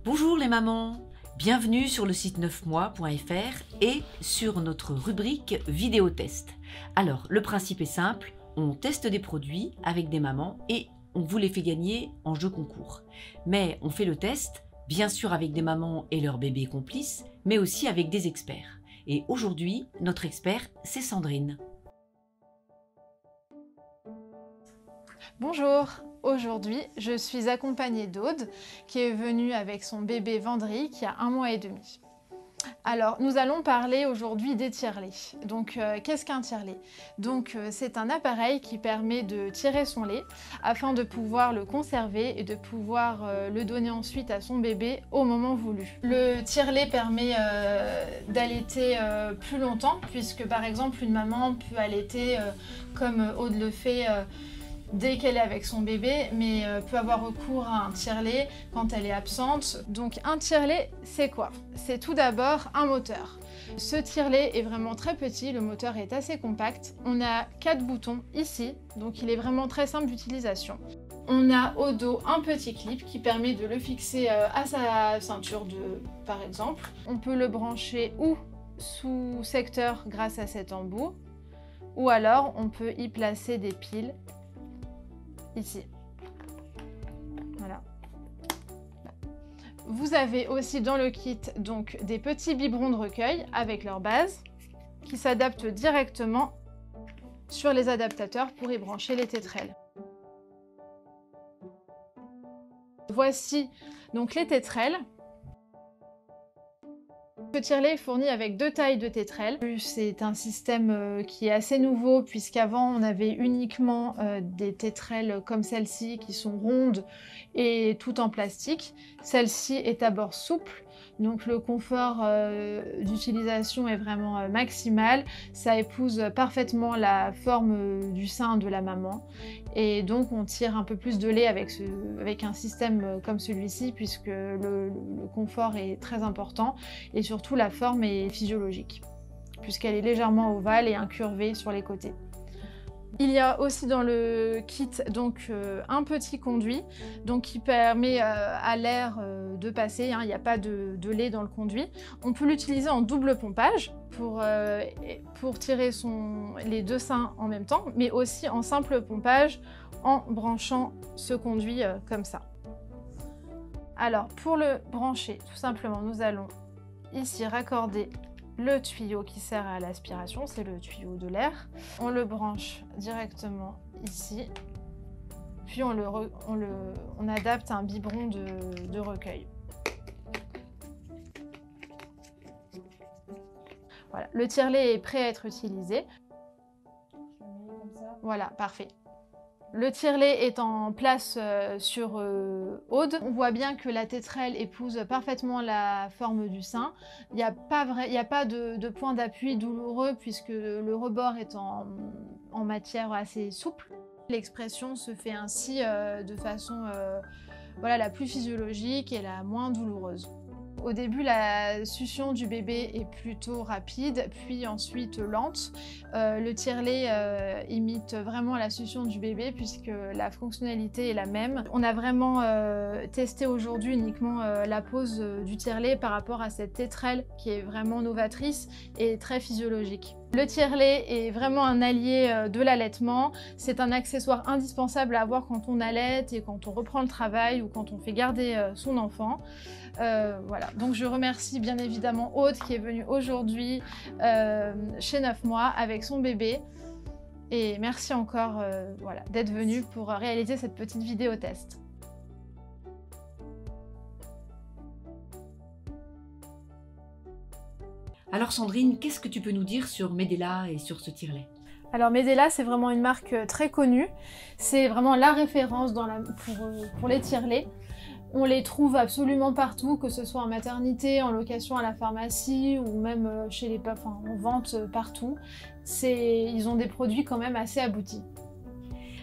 Bonjour les mamans, bienvenue sur le site 9mois.fr et sur notre rubrique vidéo test. Alors le principe est simple, on teste des produits avec des mamans et on vous les fait gagner en jeu concours. Mais on fait le test, bien sûr avec des mamans et leurs bébés complices, mais aussi avec des experts. Et aujourd'hui, notre expert, c'est Sandrine. Bonjour, aujourd'hui je suis accompagnée d'Aude qui est venue avec son bébé Vendry qui a 1 mois et demi. Alors nous allons parler aujourd'hui des tire-laits. Donc qu'est-ce qu'un tire-lait? Donc c'est un appareil qui permet de tirer son lait afin de pouvoir le conserver et de pouvoir le donner ensuite à son bébé au moment voulu. Le tire-lait permet d'allaiter plus longtemps puisque par exemple une maman peut allaiter comme Aude le fait dès qu'elle est avec son bébé, mais peut avoir recours à un tire-lait quand elle est absente. Donc un tire-lait, c'est quoi? C'est tout d'abord un moteur. Ce tire-lait est vraiment très petit, le moteur est assez compact. On a 4 boutons ici, donc il est vraiment très simple d'utilisation. On a au dos un petit clip qui permet de le fixer à sa ceinture par exemple. On peut le brancher ou sous secteur grâce à cet embout, ou alors on peut y placer des piles ici. Voilà. Vous avez aussi dans le kit donc des petits biberons de recueil avec leur base qui s'adaptent directement sur les adaptateurs pour y brancher les tétrelles. Voici donc les tétrelles. Le tire-lait est fourni avec 2 tailles de tétrelles. C'est un système qui est assez nouveau puisqu'avant on avait uniquement des tétrelles comme celle-ci qui sont rondes et tout en plastique. Celle-ci est à bord souple, donc le confort d'utilisation est vraiment maximal. Ça épouse parfaitement la forme du sein de la maman et donc on tire un peu plus de lait avec un système comme celui-ci puisque le confort est très important et surtout la forme est physiologique puisqu'elle est légèrement ovale et incurvée sur les côtés. Il y a aussi dans le kit donc un petit conduit donc qui permet à l'air de passer, hein, il n'y a pas de lait dans le conduit. On peut l'utiliser en double pompage pour tirer les 2 seins en même temps, mais aussi en simple pompage en branchant ce conduit comme ça. Alors pour le brancher, tout simplement, nous allons ici raccorder le tuyau qui sert à l'aspiration, c'est le tuyau de l'air. On le branche directement ici, puis on adapte un biberon de recueil. Voilà, le tire-lait est prêt à être utilisé. Voilà, parfait. Le tire-lait est en place sur Aude. On voit bien que la tétrelle épouse parfaitement la forme du sein. Il n'y a pas de point d'appui douloureux puisque le rebord est en matière assez souple. L'expression se fait ainsi de façon voilà, la plus physiologique et la moins douloureuse. Au début, la succion du bébé est plutôt rapide, puis ensuite lente. Le tire-lait imite vraiment la succion du bébé puisque la fonctionnalité est la même. On a vraiment testé aujourd'hui uniquement la pose du tire-lait par rapport à cette tétrelle qui est vraiment novatrice et très physiologique. Le tire-lait est vraiment un allié de l'allaitement. C'est un accessoire indispensable à avoir quand on allaite et quand on reprend le travail ou quand on fait garder son enfant. Voilà, donc je remercie bien évidemment Aude qui est venue aujourd'hui chez 9 mois avec son bébé. Et merci encore voilà, d'être venue pour réaliser cette petite vidéo test. Alors Sandrine, qu'est-ce que tu peux nous dire sur Medela et sur ce tire-lait? Alors Medela, c'est vraiment une marque très connue. C'est vraiment la référence pour les tire-laits. On les trouve absolument partout, que ce soit en maternité, en location à la pharmacie ou même chez les en vente partout. Ils ont des produits quand même assez aboutis.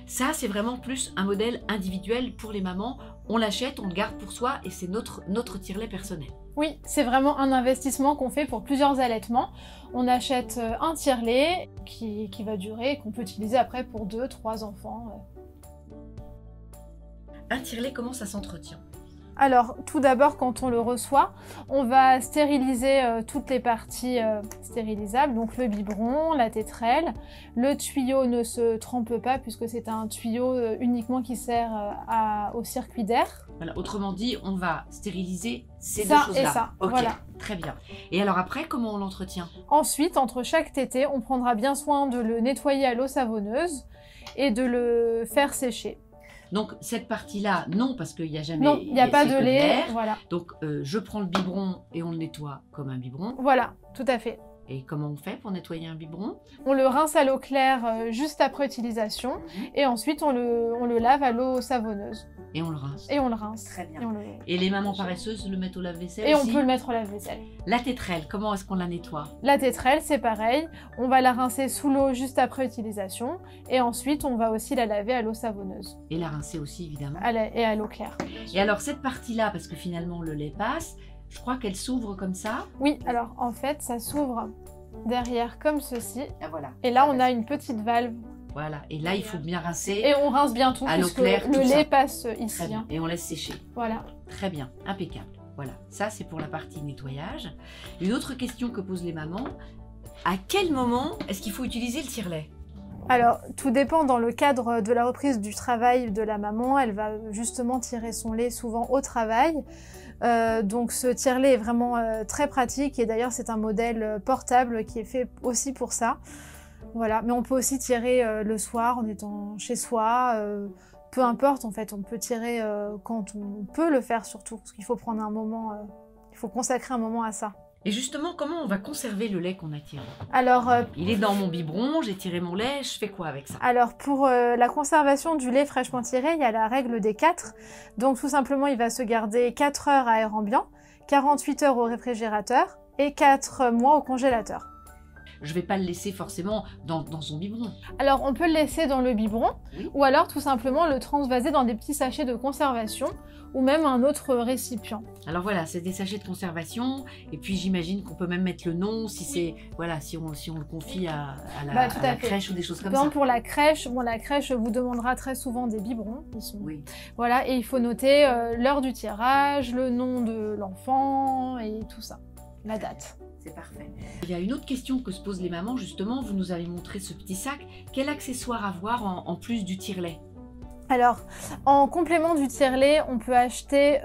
Ça, c'est vraiment plus un modèle individuel pour les mamans. On l'achète, on le garde pour soi et c'est notre tire-lait personnel. Oui, c'est vraiment un investissement qu'on fait pour plusieurs allaitements. On achète un tire-lait qui va durer et qu'on peut utiliser après pour 2-3 enfants. Un tire-lait, comment ça s'entretient? Alors, tout d'abord, quand on le reçoit, on va stériliser toutes les parties stérilisables, donc le biberon, la tétrelle. Le tuyau ne se trempe pas puisque c'est un tuyau uniquement qui sert au circuit d'air. Voilà, autrement dit, on va stériliser ces deux Ça choses-là. et ça, Ok, voilà. très bien. Et alors après, comment on l'entretient? Ensuite, entre chaque tété, on prendra bien soin de le nettoyer à l'eau savonneuse et de le faire sécher. Donc cette partie-là, non, parce qu'il n'y a jamais... Non, il n'y a pas c'est de que lait, l'air. voilà. Donc je prends le biberon et on le nettoie comme un biberon. Voilà, tout à fait. Et comment on fait pour nettoyer un biberon? On le rince à l'eau claire juste après utilisation et ensuite on le lave à l'eau savonneuse. Et on le rince. Et on le rince. Très bien. Et, Et les mamans paresseuses le mettent au lave-vaisselle et on aussi? peut le mettre au lave-vaisselle. La tétrelle, comment est-ce qu'on la nettoie? La tétrelle, c'est pareil. On va la rincer sous l'eau juste après utilisation et ensuite on va aussi la laver à l'eau savonneuse. Et la rincer aussi, évidemment. Et à l'eau claire. Et alors cette partie-là, parce que finalement le lait passe, je crois qu'elle s'ouvre comme ça. Oui, alors en fait, ça s'ouvre derrière comme ceci. Ah, voilà. Et là, on a une petite valve. Voilà. Et là, il faut bien rincer. Et on rince bien tout À l'eau puisque claire, le tout lait ça. passe Très ici. bien. Hein. Et on laisse sécher. Voilà. Très bien, impeccable. Voilà, ça c'est pour la partie nettoyage. Une autre question que posent les mamans, à quel moment est-ce qu'il faut utiliser le tire-lait? Alors, tout dépend dans le cadre de la reprise du travail de la maman. Elle va justement tirer son lait souvent au travail. Donc ce tire-lait est vraiment très pratique et d'ailleurs c'est un modèle portable qui est fait aussi pour ça. Voilà, mais on peut aussi tirer le soir en étant chez soi. Peu importe en fait, on peut tirer quand on peut le faire surtout, parce qu'il faut prendre un moment, il faut consacrer un moment à ça. Et justement, comment on va conserver le lait qu'on a tiré? Alors, il est dans mon biberon, j'ai tiré mon lait, je fais quoi avec ça? Alors pour la conservation du lait fraîchement tiré, il y a la règle des 4. Donc tout simplement, il va se garder 4 heures à air ambiant, 48 heures au réfrigérateur et 4 mois au congélateur. Je ne vais pas le laisser forcément dans son biberon. Alors on peut le laisser dans le biberon, oui. Ou alors tout simplement le transvaser dans des petits sachets de conservation ou même un autre récipient. Alors voilà, c'est des sachets de conservation et puis j'imagine qu'on peut même mettre le nom si c'est voilà si on le confie à la crèche ou des choses comme ça. Par exemple pour la crèche, la crèche vous demandera très souvent des biberons. Oui. Voilà, et il faut noter l'heure du tirage, le nom de l'enfant et tout ça, la date. C'est parfait. Il y a une autre question que se posent les mamans, justement, vous nous avez montré ce petit sac. Quel accessoire avoir en plus du tire-lait? Alors, en complément du tire-lait, on peut acheter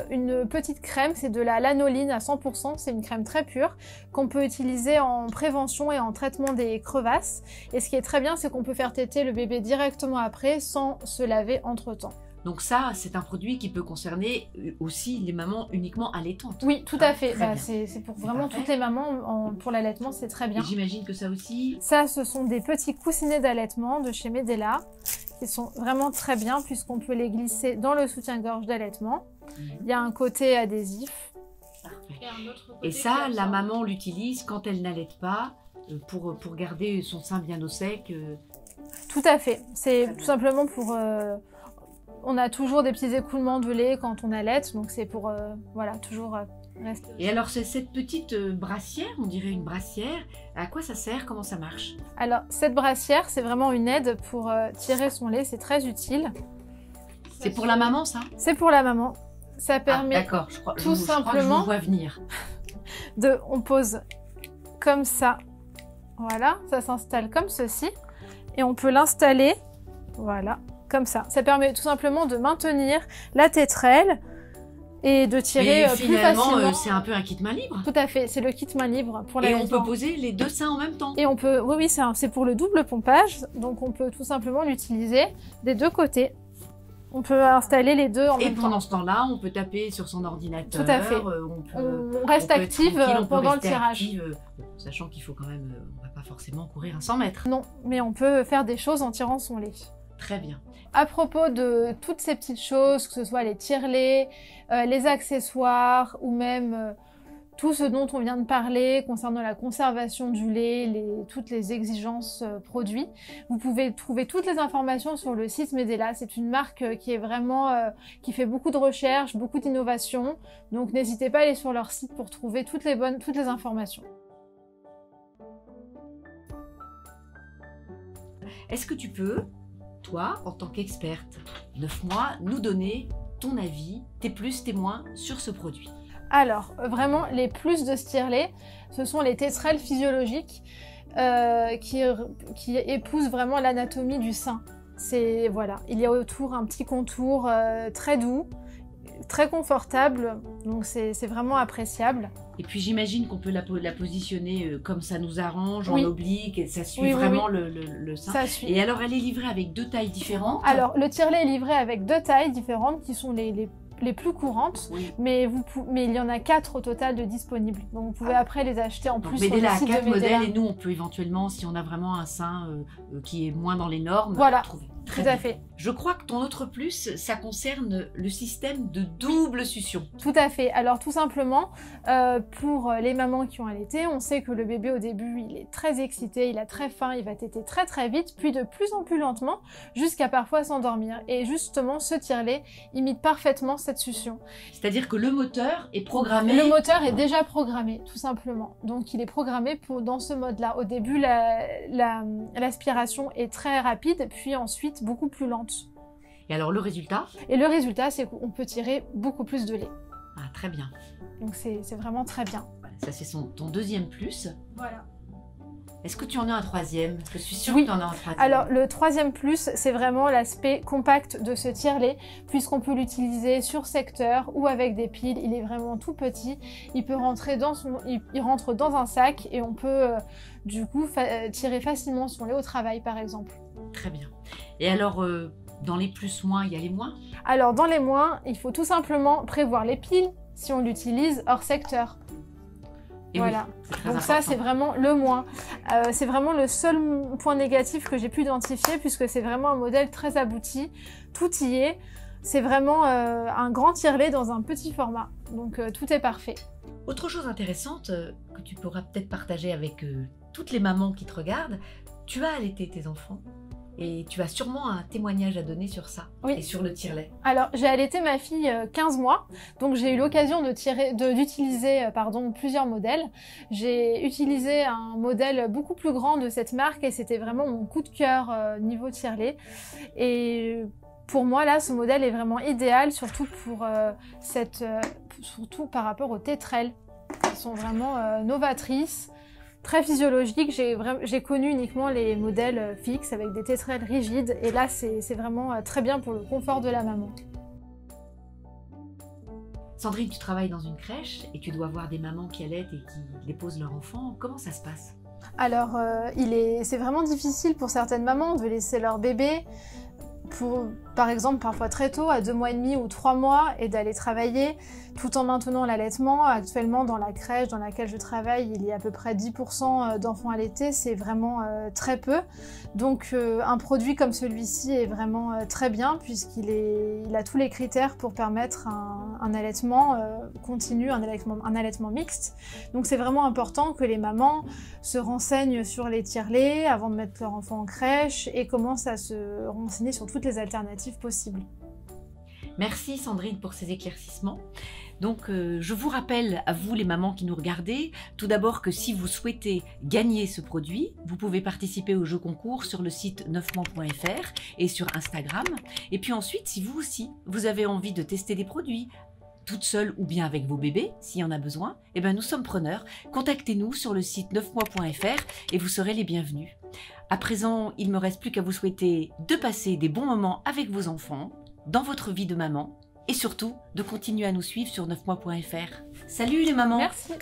une petite crème, c'est de la lanoline à 100%, c'est une crème très pure, qu'on peut utiliser en prévention et en traitement des crevasses. Et ce qui est très bien, c'est qu'on peut faire téter le bébé directement après, sans se laver entre-temps. Donc ça, c'est un produit qui peut concerner aussi les mamans uniquement allaitantes. Oui, tout à fait. C'est pour vraiment toutes les mamans. Pour l'allaitement, c'est très bien. J'imagine que ça aussi... Ça, ce sont des petits coussinets d'allaitement de chez Medela, qui sont vraiment très bien puisqu'on peut les glisser dans le soutien-gorge d'allaitement. Il y a un côté adhésif. Et ça, la maman l'utilise quand elle n'allaite pas pour garder son sein bien au sec. Tout à fait. C'est tout simplement pour... On a toujours des petits écoulements de lait quand on allaite, donc c'est pour voilà, toujours rester. Et alors cette petite brassière, on dirait une brassière, à quoi ça sert? Comment ça marche? Alors cette brassière, c'est vraiment une aide pour tirer son lait, c'est très utile. C'est pour la maman ça? C'est pour la maman. Ça permet d'accord, je crois que je vous vois venir. On pose comme ça, voilà, ça s'installe comme ceci, et on peut l'installer, voilà. Comme ça. Ça permet tout simplement de maintenir la tétrelle et de tirer plus facilement. C'est un peu un kit main libre. Tout à fait, c'est le kit main libre pour la. Et on peut poser les deux seins en même temps. Et on peut, oui, c'est pour le double pompage, donc on peut tout simplement l'utiliser des deux côtés. On peut installer les deux en même temps. Et pendant ce temps-là, on peut taper sur son ordinateur. Tout à fait. On reste active pendant le tirage. Sachant qu'il faut quand même, on va pas forcément courir à 100 mètres. Non, mais on peut faire des choses en tirant son lait. Très bien. À propos de toutes ces petites choses, que ce soit les tire-laits, les accessoires ou même tout ce dont on vient de parler concernant la conservation du lait, toutes les exigences produits, vous pouvez trouver toutes les informations sur le site Medela. C'est une marque qui est vraiment qui fait beaucoup de recherches, beaucoup d'innovations. Donc n'hésitez pas à aller sur leur site pour trouver toutes les informations. Est-ce que tu peux, toi, en tant qu'experte, 9 mois, nous donner ton avis, tes plus, tes moins sur ce produit? Alors, vraiment, les plus de ce tirelet, ce sont les tétrelles physiologiques qui épousent vraiment l'anatomie du sein. Voilà, il y a autour un petit contour très doux, très confortable, donc c'est vraiment appréciable. Et puis j'imagine qu'on peut la positionner comme ça nous arrange, Oui. en oblique, et ça suit Oui, vraiment oui. le sein. Ça suit. Et alors, elle est livrée avec 2 tailles différentes? Alors, le tirelet est livré avec 2 tailles différentes qui sont les plus courantes, Oui. mais il y en a 4 au total de disponibles. Donc vous pouvez après les acheter en Donc plus sur le Medela a site 4 de Medela. modèles, et nous on peut éventuellement, si on a vraiment un sein qui est moins dans les normes, Voilà. trouver. Tout Très à bien. fait. Je crois que ton autre plus, ça concerne le système de double succion. Tout à fait. Alors tout simplement, pour les mamans qui ont allaité, on sait que le bébé au début, il est très excité, il a très faim, il va téter très très vite, puis de plus en plus lentement, jusqu'à parfois s'endormir. Et justement, ce tirelet imite parfaitement cette succion. C'est-à-dire que le moteur est programmé... Le moteur est déjà programmé, tout simplement. Donc il est programmé dans ce mode-là. Au début, l'aspiration est très rapide, puis ensuite beaucoup plus lente. Et alors le résultat? Et le résultat, c'est qu'on peut tirer beaucoup plus de lait. Ah, très bien. Donc c'est vraiment très bien. Voilà, ça c'est ton deuxième plus. Voilà. Est-ce que tu en as un troisième? Je suis sûre Oui. que tu en as un troisième. Alors le troisième plus, c'est vraiment l'aspect compact de ce tirelet, puisqu'on peut l'utiliser sur secteur ou avec des piles. Il est vraiment tout petit. Il peut rentrer il rentre dans un sac et on peut du coup tirer facilement son lait au travail, par exemple. Très bien. Et alors, dans les plus-moins, il y a les moins? Alors dans les moins, il faut tout simplement prévoir les piles si on l'utilise hors secteur. Et Voilà. oui, c'est très Donc important. ça, c'est vraiment le moins. C'est vraiment le seul point négatif que j'ai pu identifier, puisque c'est vraiment un modèle très abouti. Tout y est. C'est vraiment un grand tirelet dans un petit format. Donc tout est parfait. Autre chose intéressante que tu pourras peut-être partager avec toutes les mamans qui te regardent, tu as allaité tes enfants et tu as sûrement un témoignage à donner sur ça, Oui. et sur le tirelet. Alors, j'ai allaité ma fille 15 mois, donc j'ai eu l'occasion d'utiliser plusieurs modèles. J'ai utilisé un modèle beaucoup plus grand de cette marque et c'était vraiment mon coup de cœur niveau tirelet. Et pour moi, là, ce modèle est vraiment idéal, surtout surtout par rapport aux tétrelles, qui sont vraiment novatrices. Très physiologique, j'ai connu uniquement les modèles fixes avec des tétrelles rigides et là c'est vraiment très bien pour le confort de la maman. Sandrine, tu travailles dans une crèche et tu dois voir des mamans qui allaitent et qui déposent leur enfant. Comment ça se passe? Alors c'est vraiment difficile pour certaines mamans de laisser leur bébé, par exemple parfois très tôt, à 2 mois et demi ou 3 mois, et d'aller travailler tout en maintenant l'allaitement. Actuellement dans la crèche dans laquelle je travaille, il y a à peu près 10% d'enfants allaités, c'est vraiment très peu. Donc un produit comme celui-ci est vraiment très bien puisqu'il a tous les critères pour permettre un allaitement continu, un allaitement mixte. Donc c'est vraiment important que les mamans se renseignent sur les tirelets avant de mettre leur enfant en crèche et commencent à se renseigner sur toutes les alternatives possibles. Merci Sandrine pour ces éclaircissements. Donc je vous rappelle à vous les mamans qui nous regardez, tout d'abord que si vous souhaitez gagner ce produit, vous pouvez participer au jeu concours sur le site 9mois.fr et sur Instagram. Et puis ensuite, si vous aussi, vous avez envie de tester des produits, toute seule ou bien avec vos bébés, s'il y en a besoin, eh bien nous sommes preneurs. Contactez-nous sur le site 9mois.fr et vous serez les bienvenus. À présent, il ne me reste plus qu'à vous souhaiter de passer des bons moments avec vos enfants, dans votre vie de maman, et surtout de continuer à nous suivre sur 9mois.fr. Salut les mamans! Merci!